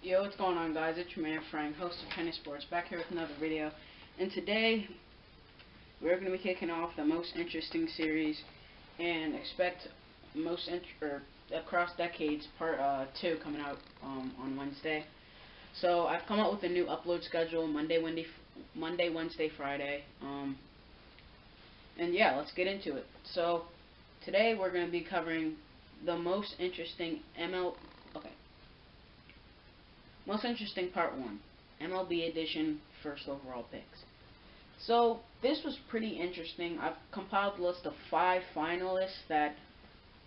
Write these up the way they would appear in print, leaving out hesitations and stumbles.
Yo, what's going on, guys? It's your man Frank, host of Tennis Sports, back here with another video. And today we're going to be kicking off the most interesting series, and expect across decades part 2 coming out on Wednesday. So I've come up with a new upload schedule: Monday, Wednesday, Friday. And yeah, let's get into it. So today we're going to be covering the most interesting Most interesting part 1, MLB edition first overall picks. So this was pretty interesting. I've compiled a list of 5 finalists that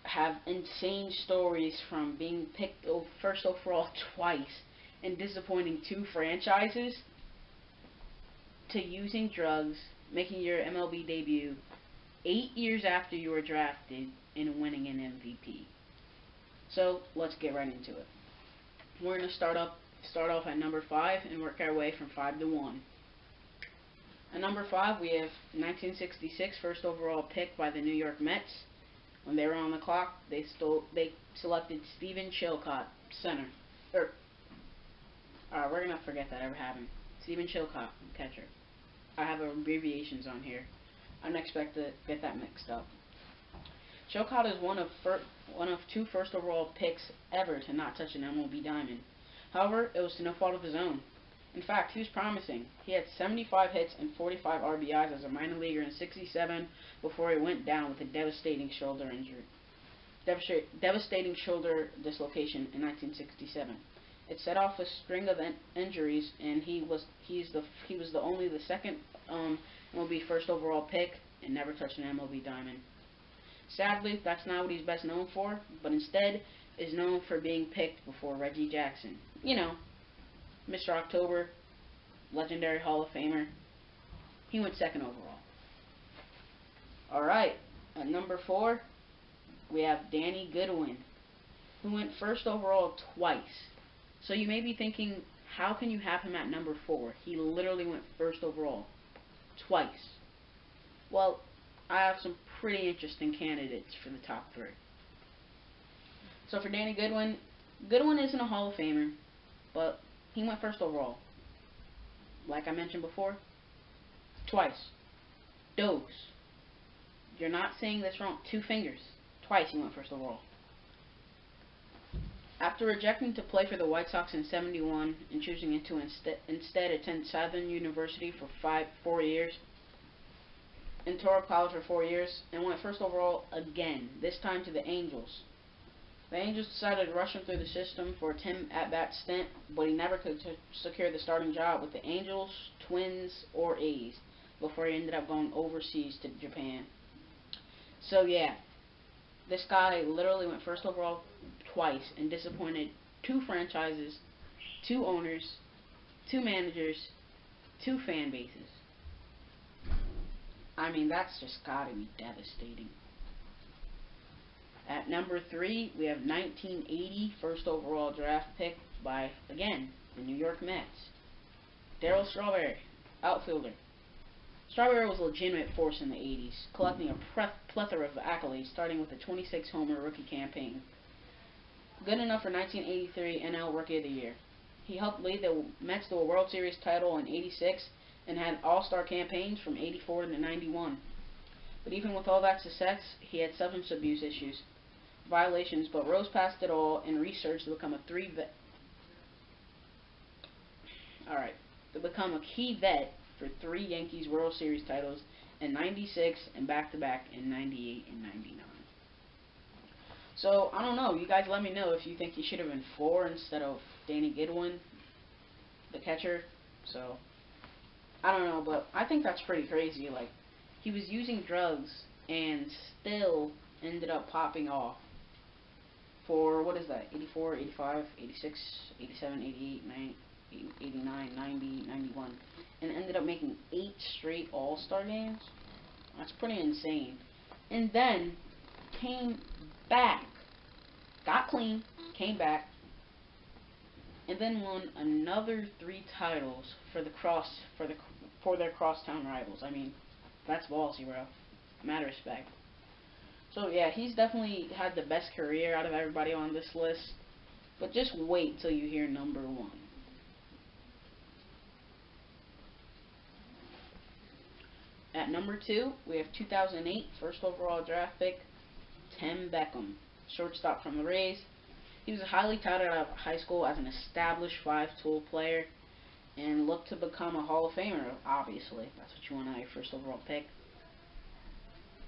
have insane stories, from being picked first overall twice and disappointing 2 franchises, to using drugs, making your MLB debut 8 years after you were drafted, and winning an MVP. So let's get right into it. We're going to start off at number 5 and work our way from 5 to 1. At number 5, we have 1966 first overall pick by the New York Mets. When they were on the clock, they selected Stephen Chilcott, center. We're gonna forget that ever happened. Stephen Chilcott, catcher. I have abbreviations on here. I didn't expect to get that mixed up. Chilcott is one of 2 first overall picks ever to not touch an MLB diamond. However, it was to no fault of his own. In fact, he was promising. He had 75 hits and 45 RBIs as a minor leaguer in '67 before he went down with a devastating shoulder dislocation in 1967. It set off a string of injuries, and he was only the second MLB first overall pick and never touched an MLB diamond. Sadly, that's not what he's best known for, but instead is known for being picked before Reggie Jackson. You know, Mr. October, legendary Hall of Famer. He went second overall. Alright, at number 4, we have Danny Goodwin, who went first overall twice. So you may be thinking, how can you have him at number 4? He literally went first overall twice. Well, I have some pretty interesting candidates for the top 3. So for Danny Goodwin, Goodwin isn't a Hall of Famer, but he went first overall. Like I mentioned before, twice. Dose. You're not saying this wrong. 2 fingers. Twice he went first overall. After rejecting to play for the White Sox in '71 and choosing to instead attend Southern University for 4 years, and tore up college for 4 years, and went first overall again, this time to the Angels. The Angels decided to rush him through the system for a 10 at-bat stint, but he never could secure the starting job with the Angels, Twins, or A's before he ended up going overseas to Japan. So yeah, this guy literally went first overall twice and disappointed 2 franchises, 2 owners, 2 managers, 2 fan bases. I mean, that's just gotta be devastating. At number 3, we have 1980 first overall draft pick by, again, the New York Mets. Darryl Strawberry, outfielder. Strawberry was a legitimate force in the 80s, collecting a plethora of accolades, starting with a 26-homer rookie campaign. Good enough for 1983 NL Rookie of the Year. He helped lead the Mets to a World Series title in '86 and had all-star campaigns from '84 to '91. But even with all that success, he had substance abuse issues, violations, but rose past it all and researched to become a key vet for 3 Yankees World Series titles in '96 and back-to-back in '98 and '99. So I don't know. You guys let me know if you think he should have been 4 instead of Danny Goodwin, the catcher. So I don't know, but I think that's pretty crazy. Like, he was using drugs and still ended up popping off for, what is that, 84, 85, 86, 87, 88, 89, 90, 91, and ended up making 8 straight All-Star games. That's pretty insane. And then came back, got clean, came back, and then won another 3 titles for their crosstown rivals. I mean, that's ballsy, bro. Mad respect. So yeah, he's definitely had the best career out of everybody on this list. But just wait till you hear number 1. At number 2, we have 2008 first overall draft pick, Tim Beckham, shortstop from the Rays. He was highly touted out of high school as an established 5-tool player and looked to become a Hall of Famer, obviously. That's what you want out of your first overall pick.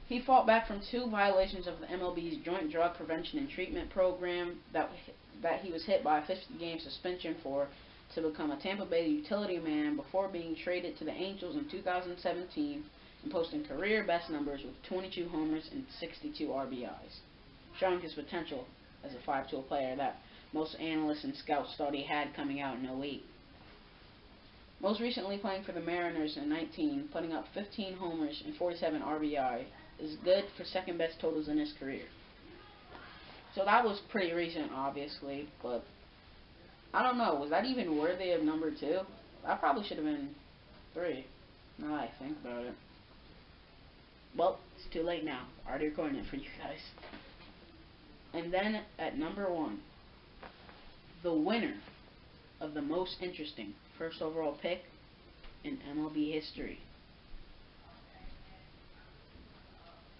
He fought back from 2 violations of the MLB's Joint Drug Prevention and Treatment Program that he was hit by a 50-game suspension for to become a Tampa Bay utility man before being traded to the Angels in 2017 and posting career best numbers with 22 homers and 62 RBIs, showing his potential as a 5-tool player that most analysts and scouts thought he had coming out in '08. Most recently playing for the Mariners in 19, putting up 15 homers and 47 RBI, is good for second best totals in his career. So that was pretty recent, obviously, but I don't know, was that even worthy of number 2? That probably should have been 3, now that I think about it. Well, it's too late now. I already recording it for you guys. And then at number 1, the winner of the most interesting first overall pick in MLB history.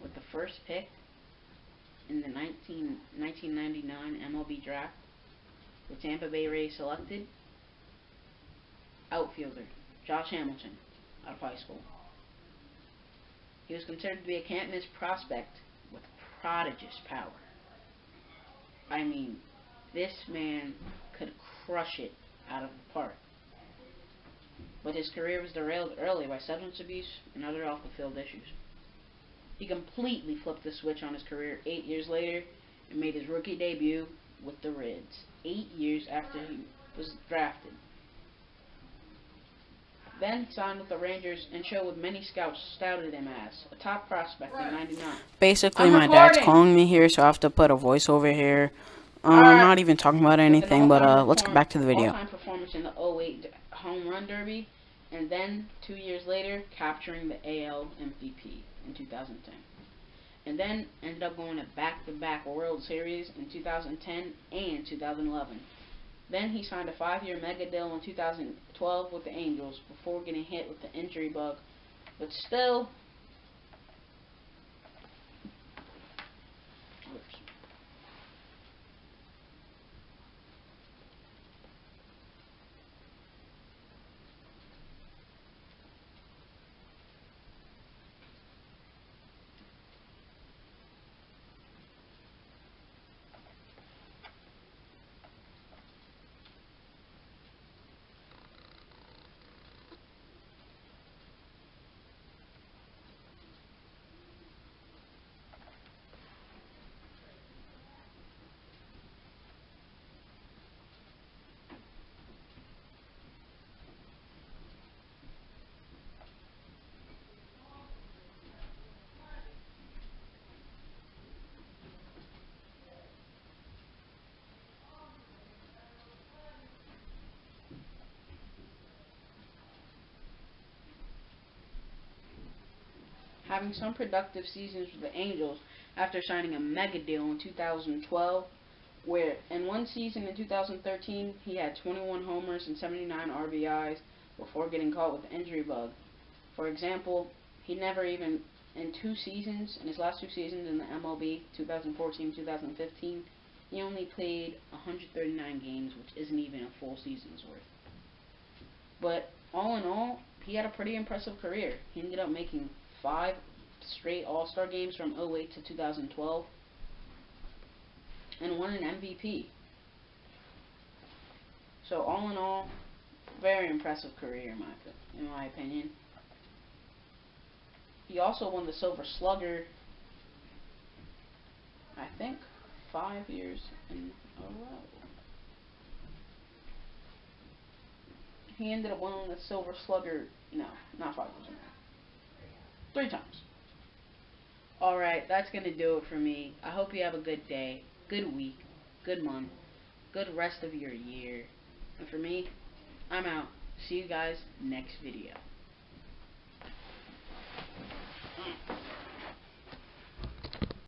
With the first pick in the 1999 MLB draft, the Tampa Bay Rays selected outfielder Josh Hamilton out of high school. He was considered to be a can't-miss prospect with prodigious power. I mean, this man could crush it out of the park. But his career was derailed early by substance abuse and other off-the-field issues. He completely flipped the switch on his career 8 years later and made his rookie debut with the Reds 8 years after he was drafted. Then signed with the Rangers and showed what many scouts touted him as a top prospect in '99. Basically, my dad's calling me here, so I have to put a voiceover here. I'm not even talking about anything, but let's get back to the video. All-time performance in the '08 Home Run Derby, and then 2 years later, capturing the AL MVP in 2010. And then ended up going to back-to-back World Series in 2010 and 2011. Then he signed a 5-year mega deal in 2012 with the Angels before getting hit with the injury bug. But still, having some productive seasons with the Angels after signing a mega deal in 2012, where in one season in 2013 he had 21 homers and 79 RBIs before getting caught with the injury bug. For example, he never even, in his last 2 seasons in the MLB, 2014-2015, he only played 139 games, which isn't even a full season's worth. But all in all, he had a pretty impressive career. He ended up making 5 straight All-Star games from '08 to 2012 and won an MVP. So all in all, very impressive career in my opinion. He also won the Silver Slugger, I think, 5 years in a row. He ended up winning the Silver Slugger, no, not 5 years in a row. 3 times. Alright, that's going to do it for me. I hope you have a good day, good week, good month, good rest of your year. And for me, I'm out. See you guys next video.